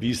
20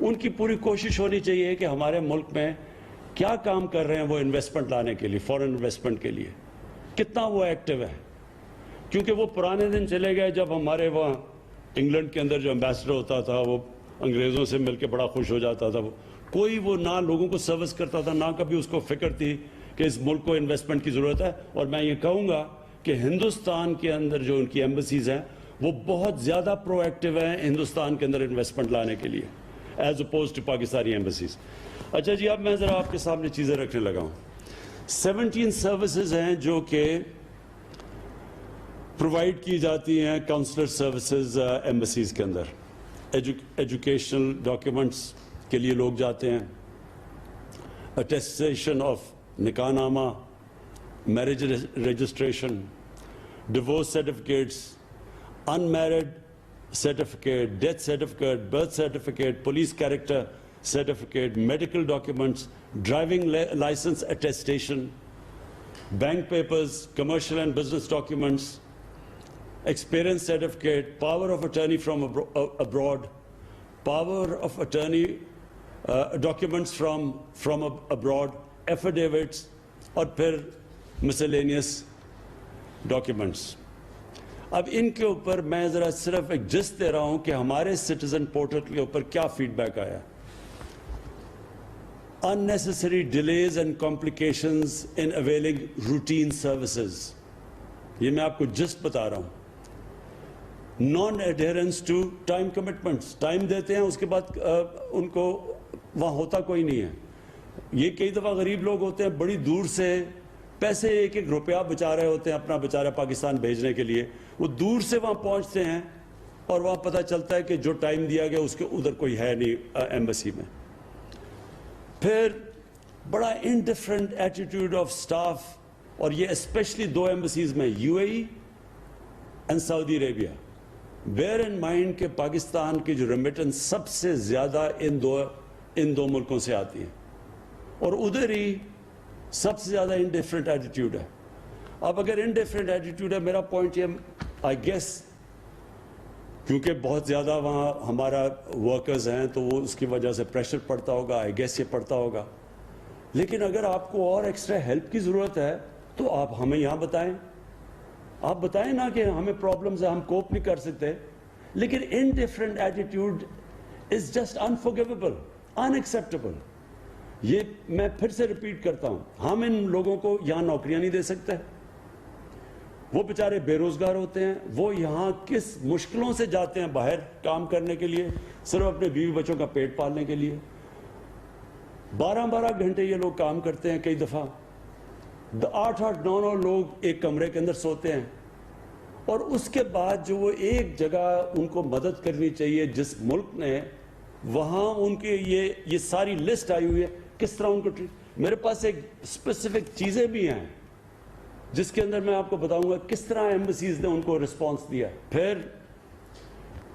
ان کی پوری کوشش ہونی چاہیے کہ ہمارے ملک میں کیا کام کر رہے ہیں وہ انویسٹمنٹ لانے کے لیے، فورن انویسٹمنٹ کے لیے کتنا وہ ایکٹیو ہے. کیونکہ وہ پرانے دن چلے گئے جب ہمارے وہاں انگلینڈ کے اندر جو ایمبیسڈر ہوتا تھا وہ انگریزوں سے مل کے بڑا خوش ہو جاتا تھا. کوئی وہ نہ لوگوں کو سروس کرتا تھا، نہ کبھی اس کو فکر تھی کہ اس ملک کو انویسٹمنٹ کی ضرورت ہے. اور میں یہ کہوں گا کہ ہندوستان کے اندر جو ان کی ایمبیسیز ہیں وہ بہت زیادہ پرو ایکٹیو ہیں ہندوستان کے اندر انویسٹمنٹ لانے کے لیے as opposed to Pakistani embassies. اچھا جی، اب میں ذرا آپ کے سامنے چیزیں رکھنے لگا ہوں. 17 سروسز ہیں جو کہ پرووائڈ کی جاتی ہیں کاؤنسلر سروسز ایمبیسیز کے اندر. ایجوکیشنل ڈاکیومنٹس کے لیے لوگ جاتے ہیں، اٹیسٹیشن آف نکاح نامہ، marriage registration, divorce certificates, unmarried certificate, death certificate, birth certificate, police character certificate, medical documents, driving licence attestation, bank papers, commercial and business documents, experience certificate, power of attorney from abroad, power of attorney documents from abroad, affidavits, اور پھر miscellaneous documents. اب ان کے اوپر میں ذرا صرف ایک جست دے رہا ہوں کہ ہمارے سٹیزن پورٹل کے اوپر کیا فیڈ بیک آیا. unnecessary delays and complications in availing routine services. یہ میں آپ کو جسٹ بتا رہا ہوں. non-adherence to time commitments. Time دیتے ہیں، اس کے بعد ان کو وہاں ہوتا کوئی نہیں ہے. یہ کئی دفعہ غریب لوگ ہوتے ہیں بڑی دور سے پیسے ایک روپیہ بچا رہے ہوتے ہیں اپنا بیچارہ پاکستان بھیجنے کے لیے. وہ دور سے وہاں پہنچتے ہیں اور وہاں پتہ چلتا ہے کہ جو ٹائم دیا گیا اس کے ادھر کوئی ہے نہیں ایمبیسی میں. پھر بڑا انڈیفرنٹ ایٹیٹیوڈ آف سٹاف، اور یہ اسپیشلی 2 ایمبیسیز میں، U A E and Saudi Arabia. Bear in mind کہ پاکستان کی جو ریمیٹنس سب سے زیادہ ان دو ملکوں سے آتی ہے، اور ادھر ہی سب سے زیادہ انڈیفرنٹ ایٹیٹیوڈ ہے. اب اگر انڈیفرنٹ ایٹیٹیوڈ ہے، میرا پوائنٹ یہ آئی گیس کیونکہ بہت زیادہ وہاں ہمارا ورکرز ہیں تو وہ اس کی وجہ سے پریشر پڑتا ہوگا، آئی گیس یہ پڑتا ہوگا. لیکن اگر آپ کو اور ایکسٹرا ہیلپ کی ضرورت ہے تو آپ ہمیں یہاں بتائیں. آپ بتائیں نا کہ ہمیں پرابلمز ہیں، ہم کوپ نہیں کر سکتے. لیکن indifferent attitude is just unforgivable, unacceptable. یہ میں پھر سے ریپیٹ کرتا ہوں، ہم ان لوگوں کو یہاں نوکریاں نہیں دے سکتے. وہ بیچارے بے روزگار ہوتے ہیں، وہ یہاں کس مشکلوں سے جاتے ہیں باہر کام کرنے کے لیے، صرف اپنے بیوی بچوں کا پیٹ پالنے کے لیے. 12 گھنٹے یہ لوگ کام کرتے ہیں، کئی دفعہ 8 9 لوگ ایک کمرے کے اندر سوتے ہیں. اور اس کے بعد جو وہ ایک جگہ ان کو مدد کرنی چاہیے جس ملک نے، وہاں ان کے یہ ساری لسٹ آئی ہوئی ہے کس طرح ان کو میرے پاس ایک اسپیسیفک چیزیں بھی ہیں جس کے اندر میں آپ کو بتاؤں گا کس طرح ایمبیسیز نے ان کو رسپانس دیا. پھر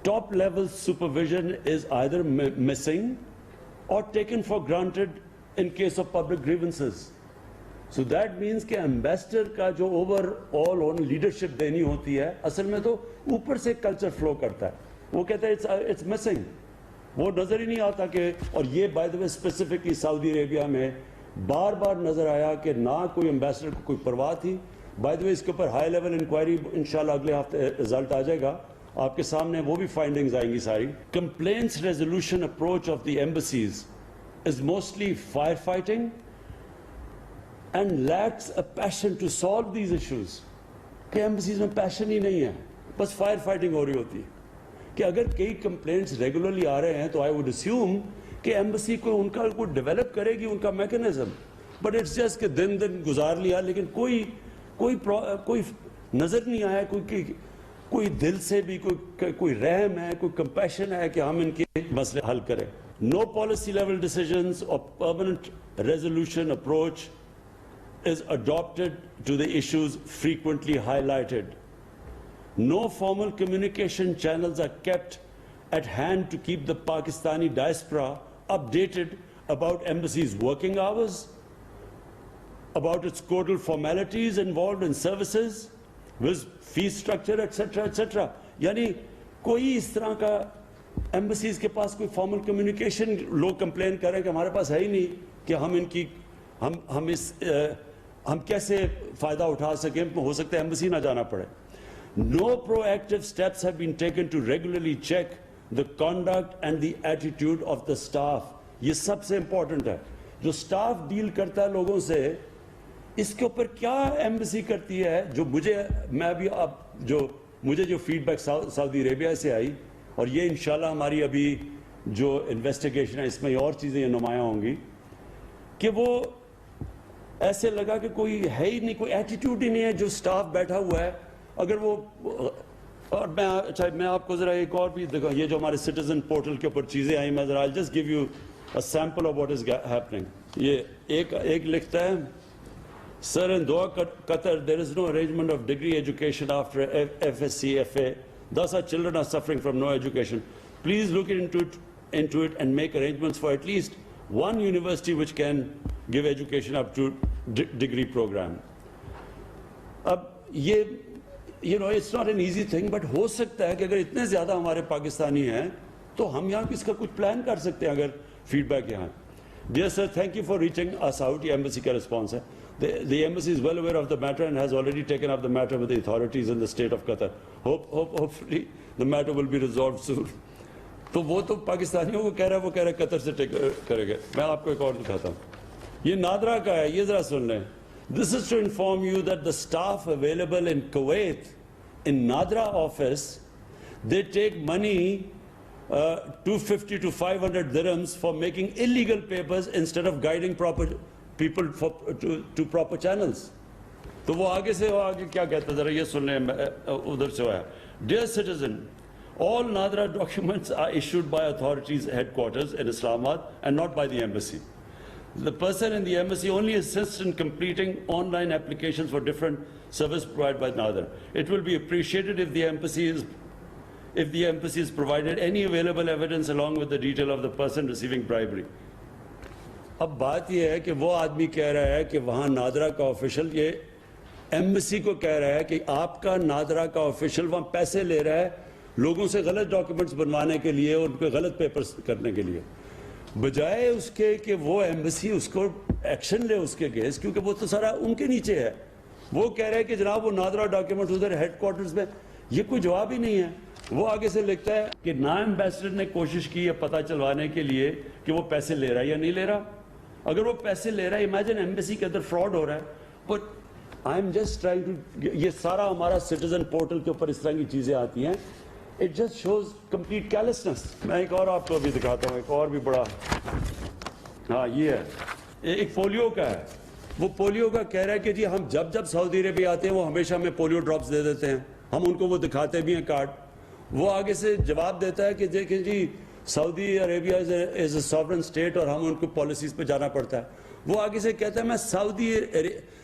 top level supervision is either missing or taken for granted in case of public grievances. So that means کہ ایمبیسڈر کا جو اوور آل لیڈرشپ دینی ہوتی ہے، اصل میں تو اوپر سے کلچر فلو کرتا ہے. وہ کہتا ہے اٹس مسنگ، وہ نظر ہی نہیں آتا کہ. اور یہ بائی دا وے اسپیسیفکلی سعودی عربیہ میں بار بار نظر آیا کہ نہ کوئی ایمبیسڈر کو کوئی پرواہ تھی. بائی دا وے اس کے اوپر ہائی لیول انکوائری انشاءاللہ اگلے ہفتے رزلٹ آ جائے گا آپ کے سامنے، وہ بھی فائنڈنگز آئیں گی ساری. Complaints resolution approach of the embassies is mostly fire fighting and lacks a passion to solve these issues. کہ ایمبیسیز میں پیشن ہی نہیں ہے، بس فائر فائٹنگ ہو رہی ہوتی ہے. کہ اگر کئی کمپلینٹس ریگولرلی آ رہے ہیں تو آئی ووڈ اسیوم کہ ایمبیسی کو ان کا کوئی ڈیولپ کرے گی ان کا میکنزم. بٹ اٹس جسٹ کہ دن گزار لیا، لیکن کوئی نظر نہیں آیا، کوئی دل سے بھی کوئی رحم ہے، کوئی کمپیشن ہے کہ ہم ان کے مسئلے حل کریں. نو پالیسی لیول ڈیسیژنز اور permanent resolution approach is adopted to the issues frequently highlighted. No formal communication channels are kept at hand to keep the Pakistani diaspora updated about embassy's working hours, about its codal formalities involved in services, with fee structure, etc., etc. یعنی کوئی اس طرح کا embassies کے پاس کوئی formal communication, لوگ complain کر رہے ہیں کہ ہمارے پاس ہے ہی نہیں کہ ہم کیسے فائدہ اٹھا سکیں، ہو سکتا ہے ایمبسی نہ جانا پڑے. No proactive steps have been taken to regularly check the conduct and the attitude of the staff. یہ سب سے امپورٹنٹ ہے. جو سٹاف ڈیل کرتا ہے لوگوں سے، اس کے اوپر کیا ایمبسی کرتی ہے. مجھے جو فیڈ بیک سعودی عربیہ سے آئی، اور یہ انشاءاللہ ہماری ابھی جو انویسٹیگیشن ہے اس میں اور چیزیں نمایاں ہوں گی، کہ وہ ایسے لگا کہ کوئی ہے ہی نہیں، کوئی ایٹیٹیوڈ ہی نہیں ہے. جو سٹاف بیٹھا ہوا ہے، اگر وہ، اور میں آپ کو ذرا ایک اور بھی دیکھا، یہ جو ہمارے سٹیزن پورٹل کے اوپر چیزیں آئیں، میں ذرا I'll just give you a sample of what is happening. یہ ایک لکھتا ہے، Sir, in Doha, Qatar, there is no arrangement of degree education after FSC, FA. Thus our children are suffering from no education. Please look into it and make arrangements for at least one university which can give education up to degree program. اب یہ it's not an easy thing, but ہو سکتا ہے کہ اگر اتنے زیادہ ہمارے پاکستانی ہیں تو ہم یہاں اس کا کچھ پلان کر سکتے ہیں اگر فیڈ بیک یہاں. Dear sir, thank you for reaching us out. یہ embassy کا response ہے. The embassy is well aware of the matter and has already taken up the matter with the authorities in the state of Qatar. Hopefully the matter will be resolved soon. تو وہ تو پاکستانیوں کو کہہ رہا ہے قطر سے کرے گا. میں آپ کو ایک اور دکھاتا ہوں. یہ نادرا کا ہے، یہ ذرا سن لیں. This is to inform you that the staff available in Kuwait, in Nadra office, they take money 250 to 500 dirhams for making illegal papers instead of guiding proper people to proper channels. تو وہ آگے کیا کہتا ہے ذرا یہ سن لیں. ادھر سے آیا. Dear citizen, all Nadra documents are issued by authorities headquarters in Islamabad and not by the embassy. The person in the embassy only assists in completing online applications for different services provided by Nadra. It will be appreciated if the embassy is provided any available evidence along with the detail of the person receiving bribery. اب بات یہ ہے کہ وہ آدمی کہہ رہا ہے کہ وہاں نادرا کا آفیشل یہ ایمبسی کو کہہ رہا ہے کہ آپ کا نادرا کا آفیشل وہاں پیسے لے رہا ہے لوگوں سے غلط ڈاکیومنٹس بنوانے کے لیے، ان پہ غلط پیپرز کرنے کے لیے، بجائے اس کے کہ وہ ایمبسی اس کو ایکشن لے اس کے کیس، کیونکہ وہ تو سارا ان کے نیچے ہے. وہ کہہ رہے ہیں کہ جناب وہ نادرا ڈاکیومنٹ ادھر ہیڈ کوارٹرز میں، یہ کوئی جواب ہی نہیں ہے. وہ آگے سے لکھتا ہے کہ نا ایمبیسڈر نے کوشش کی ہے پتہ چلوانے کے لیے کہ وہ پیسے لے رہا ہے یا نہیں لے رہا. اگر وہ پیسے لے رہا ہے، امیجن ایمبیسی کے اندر فراڈ ہو رہا ہے. But I am just trying to, یہ سارا ہمارا سٹیزن پورٹل کے اوپر اس طرح کی چیزیں آتی ہیں. It just shows complete carelessness. میں ایک اور آپ کو ابھی دکھاتا ہوں، ایک اور بھی بڑا. ہاں یہ ہے، ایک پولیو کا ہے. وہ پولیو کا کہہ رہا ہے کہ جی ہم جب سعودی عربیہ آتے ہیں وہ ہمیشہ ہمیں پولیو ڈراپس دے دیتے ہیں، ہم ان کو وہ دکھاتے بھی ہیں کارڈ. وہ آگے سے جواب دیتا ہے کہ دیکھیں جی سعودی عربیہ از اے ساورن اسٹیٹ اور ہم ان کو پالیسیز پہ جانا پڑتا ہے. وہ آگے سے کہتا ہے میں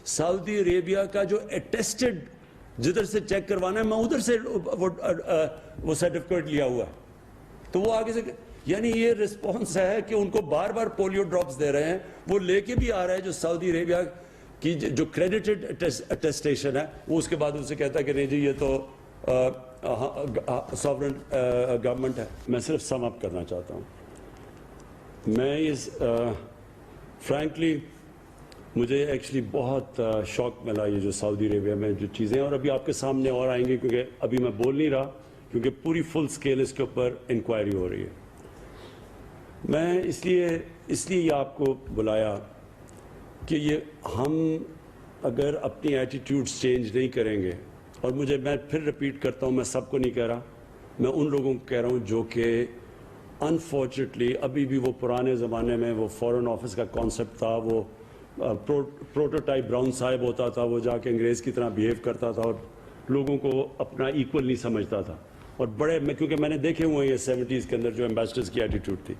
سعودی عربیہ کا جو اٹیسٹڈ جدھر سے چیک کروانا ہے میں ادھر سے وہ سرٹیفکیٹ لیا ہوا ہے. تو وہ آگے سے، یعنی یہ رسپانس ہے کہ ان کو بار بار پولیو ڈراپس دے رہے ہیں. وہ لے کے بھی آ رہا ہے جو سعودی عربیہ کی جو کریڈیٹڈ اٹیسٹیشن ہے، وہ اس کے بعد اسے کہتا ہے کہ نہیں جی یہ تو ساورن گورنمنٹ ہے. میں صرف سم اپ کرنا چاہتا ہوں. میں فرینکلی مجھے ایکچولی بہت شوق ملا یہ جو سعودی عربیہ میں جو چیزیں، اور ابھی آپ کے سامنے اور آئیں گے کیونکہ ابھی میں بول نہیں رہا کیونکہ پوری فل سکیل اس کے اوپر انکوائری ہو رہی ہے. میں اس لیے یہ آپ کو بلایا کہ یہ ہم اگر اپنی ایٹیٹیوڈز چینج نہیں کریں گے، اور میں پھر ریپیٹ کرتا ہوں، میں سب کو نہیں کہہ رہا، میں ان لوگوں کو کہہ رہا ہوں جو کہ انفارچونیٹلی ابھی بھی وہ پرانے زمانے میں وہ فورن آفس کا کانسیپٹ تھا، وہ پروٹوٹائپ براؤن صاحب ہوتا تھا، وہ جا کے انگریز کی طرح بیہیو کرتا تھا اور لوگوں کو اپنا ایکول نہیں سمجھتا تھا. اور کیونکہ میں نے دیکھے ہوئے ہیں یہ 70s کے اندر جو ایمبیسڈرز کی ایٹیٹیوڈ تھی.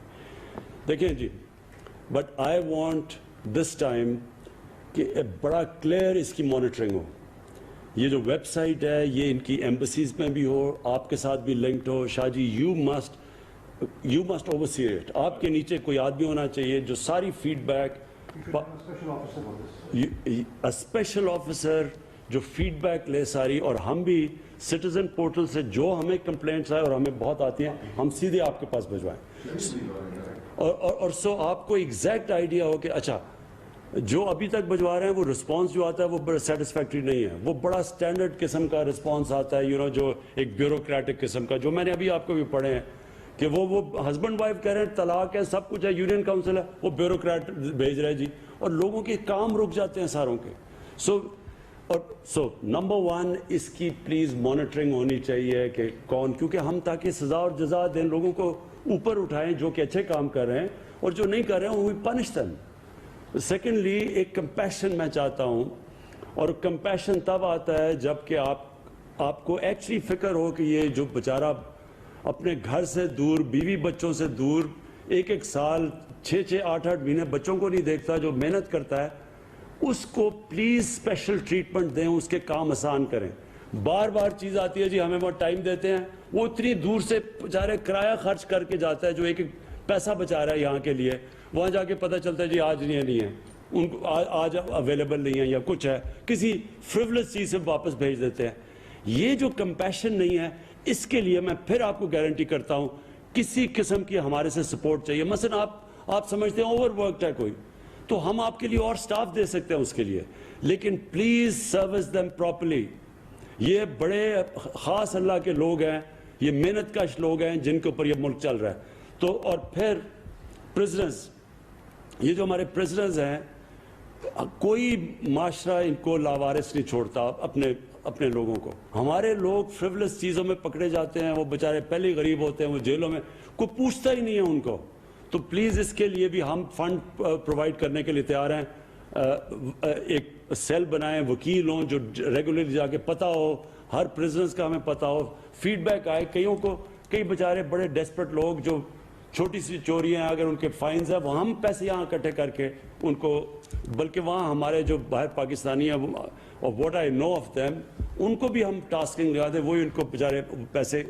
دیکھیں جی، but I want this time کہ بڑا کلیئر اس کی مانیٹرنگ ہو. یہ جو ویب سائٹ ہے یہ ان کی ایمبسیز میں بھی ہو، آپ کے ساتھ بھی لنکڈ ہو. Shah ji you must oversee it. آپ کے نیچے کوئی آدمی ہونا چاہیے جو ساری فیڈ بیک، اسپیشل آفیسر جو فیڈ بیک لے ساری, اور ہم بھی سٹیزن پورٹل سے جو ہمیں کمپلینٹس آئے اور ہمیں بہت آتی ہیں, ہم سیدھے آپ کے پاس بھجوائیں. اور سو آپ کو ایگزیکٹ آئیڈیا ہو کہ اچھا جو ابھی تک بھجوا رہے ہیں وہ رسپانس جو آتا ہے وہ بڑا سیٹسفیکٹری نہیں ہے, وہ بڑا سٹینڈرڈ قسم کا رسپانس آتا ہے, جو ایک بیوروکریٹک قسم کا, جو میں نے ابھی آپ کو بھی پڑھے ہیں کہ وہ ہسبینڈ وائف کہہ رہے ہیں طلاق ہے, سب کچھ ہے, یونین کاؤنسل ہے, وہ بیوروکریٹ بھیج رہے جی, اور لوگوں کے کام رک جاتے ہیں ساروں کے. سو نمبر 1 اس کی پلیز مانیٹرنگ ہونی چاہیے کہ کون, کیونکہ ہم تاکہ سزا اور جزا دیں, لوگوں کو اوپر اٹھائیں جو کہ اچھے کام کر رہے ہیں, اور جو نہیں کر رہے ہیں وہ پنش دیں. سیکنڈلی ایک کمپیشن میں چاہتا ہوں, اور کمپیشن تب آتا ہے جب کہ آپ کو ایکچولی فکر ہو کہ یہ جو بیچارہ اپنے گھر سے دور, بیوی بچوں سے دور, ایک سال 6-8 مہینے بچوں کو نہیں دیکھتا, جو محنت کرتا ہے, اس کو پلیز اسپیشل ٹریٹمنٹ دیں, اس کے کام آسان کریں. بار بار چیز آتی ہے جی ہمیں وہ ٹائم دیتے ہیں, وہ اتنی دور سے بیچارے کرایہ خرچ کر کے جاتا ہے, جو ایک پیسہ بچا رہا ہے یہاں کے لیے, وہاں جا کے پتہ چلتا ہے جی آج نہیں ہے, ان کو آج اویلیبل نہیں ہے یا کچھ ہے, کسی فریولس چیز سے واپس بھیج دیتے ہیں. یہ جو کمپیشن نہیں ہے, اس کے لیے میں پھر آپ کو گارنٹی کرتا ہوں کسی قسم کی ہمارے سے سپورٹ چاہیے. مثلا آپ سمجھتے ہیں اوور ورکڈ ہے کوئی, تو ہم آپ کے لیے اور سٹاف دے سکتے ہیں اس کے لیے, لیکن پلیز سروس دیم پراپرلی. یہ بڑے خاص اللہ کے لوگ ہیں, یہ محنت کش لوگ ہیں جن کے اوپر یہ ملک چل رہا ہے. تو اور پھر پریزنرز, یہ جو ہمارے پریزنرز ہیں, کوئی معاشرہ ان کو لاوارث نہیں چھوڑتا اپنے لوگوں کو. ہمارے لوگ فریولس چیزوں میں پکڑے جاتے ہیں, وہ بیچارے پہلے ہی غریب ہوتے ہیں, وہ جیلوں میں, کوئی پوچھتا ہی نہیں ہے ان کو. تو پلیز اس کے لیے بھی ہم فنڈ پرووائڈ کرنے کے لیے تیار ہیں. ایک سیل بنائیں, وکیل ہوں جو ریگولرلی جا کے پتہ ہو, ہر پریزنرز کا ہمیں پتہ ہو, فیڈ بیک آئے. کئی بیچارے بڑے ڈیسپریٹ لوگ جو چھوٹی سی چوریاں اگر ان کے فائنز ہیں, وہ ہم پیسے یہاں اکٹھے کر کے ان کو, بلکہ وہاں ہمارے جو باہر پاکستانی ہیں, اور what I know of them, ان کو بھی ہم ٹاسکنگ لگا دیں, وہی ان کو بیچارے پیسے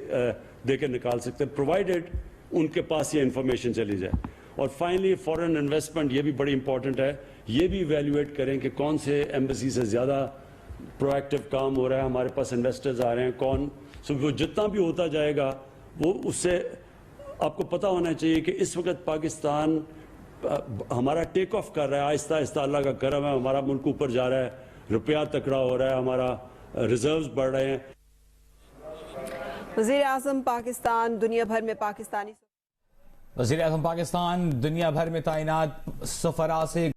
دے کے نکال سکتے ہیں, پرووائڈیڈ ان کے پاس یہ انفارمیشن چلی جائے. اور فائنلی فورن انویسٹمنٹ, یہ بھی بڑی امپورٹنٹ ہے, یہ بھی ایویلیویٹ کریں کہ کون سے ایمبیسی سے زیادہ پرو ایکٹیو کام ہو رہا ہے, ہمارے پاس انویسٹرز آ رہے ہیں کون. سو وہ جتنا بھی ہوتا جائے گا, وہ اس سے آپ کو پتہ ہونا چاہیے کہ اس وقت پاکستان ہمارا ٹیک آف کر رہا ہے آہستہ آہستہ, اللہ کا کرم ہے, ہمارا ملک اوپر جا رہا ہے, روپیہ تکڑا ہو رہا ہے, ہمارا ریزروز بڑھ رہے ہیں. وزیر اعظم پاکستان دنیا بھر میں پاکستانی وزیر اعظم پاکستان دنیا بھر میں تعینات سفراء سے